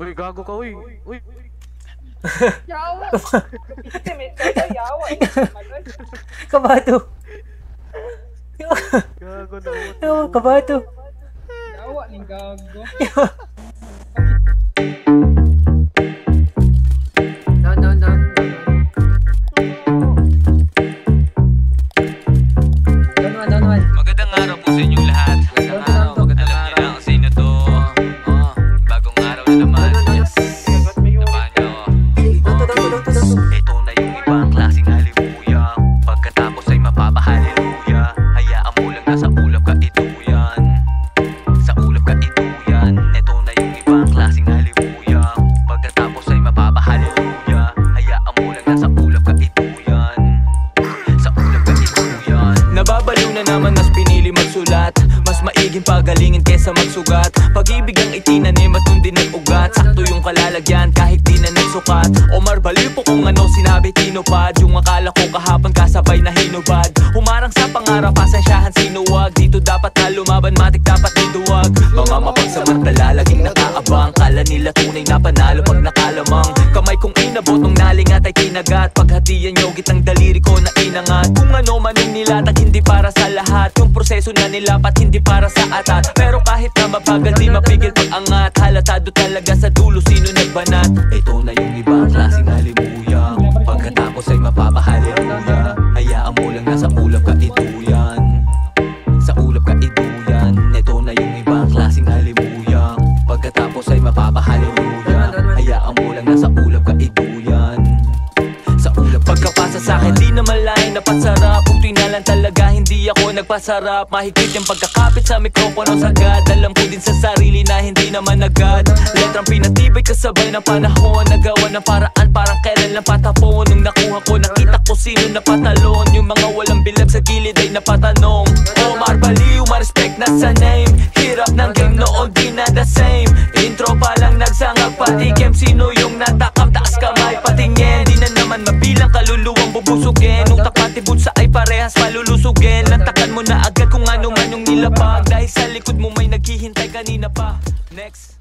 Uy, gago ka, uy. Uy. Yawa. Kasi may kaya yawa eh. Kabado. Gago na. Kabado. Yawa ning gago. Down. Down one. Magandang araw po sa inyong lahat. Magandang araw. Alam niyo na kung sino to. Bagong araw na naman. Yes. Tabahan niyo ako. Ito na yung ibang klaseng halimuya. Pagkatapos ay mapapahaliluya. Hayaan mo lang nasa ulap ka ito yan. Sa ulap ka ito yan. Ito na yung ibang klaseng halimuya. Pagkatapos ay mapapahaliluya. Hayaan mo lang nasa ulap ka ito yan. Sa ulap ka ito yan. Nababaliw na naman mas pinili magsulat. Mas maiging pagalingin kesa magsugat. Pag-ibig ang itinanim at hindi nag-ugat. Sakto yung kalalagyan kahit di na nagsukat. Omar baliw po kung ano sinabi tinupad. Yung akala ko kahapon kasabay na hinubad. Humarang sa pangarap pasensyahan sinuwag. Dito dapat na lumaban matik dapat hinduwag. Mga mapagsamantala laging nakaabang. Kala nila tunay na panalo pag nakalamang. Kamay kong inabot nung nalingat ay kinagat. Paghatiyan nyo gitang daliri ko na inangat. Kung ano man yung nilatag hindi para sa lahat. Yung proseso na nilapat hindi para sa atat. Pero kahit na mabagal di mapigil pag-angat. Halatado talaga sa dulo sino nagbanat. Ito na yung ibang klaseng halimuya. Pagkatapos ay mapapahaliluya. Hayaan mo lang nasa ulap ka ito yan. Sa ulap ka ito yan. Ito na yung ibang klaseng halimuya. Pagkatapos ay mapapahaliluya. Hayaan mo lang nasa ulap ka ito yan. Sa ulap pagkapasa sa'kin di na malayan na pasarap. Putoy na lang talaga hindi ako nagpasarap. Mahigpit yung pagkakapit sa mikropono sagad. Alam ko din sa sarili na hindi naman agad. Letrang pinatibay kasabay ng panahon. Nagawa ng paraan parang kailan lang patapon. Nung nakuha ko nakita ko sino napatalon. Yung mga walang bilag sa gilid ay napatanong. Omar baliw ma-respect na sa name. Hirap ng game noon di na the same. Intro pa lang nagsangag patikim. Sino yung natakam taas kamay patingin. Di na naman mabilang kaluluwang bubusugin. Nung takatibot sa ay parehas malulusugin. Lantakan mo na agad kung ano man yung nilapag. Dahil sa likod mo may naghihintay kanina pa. Next.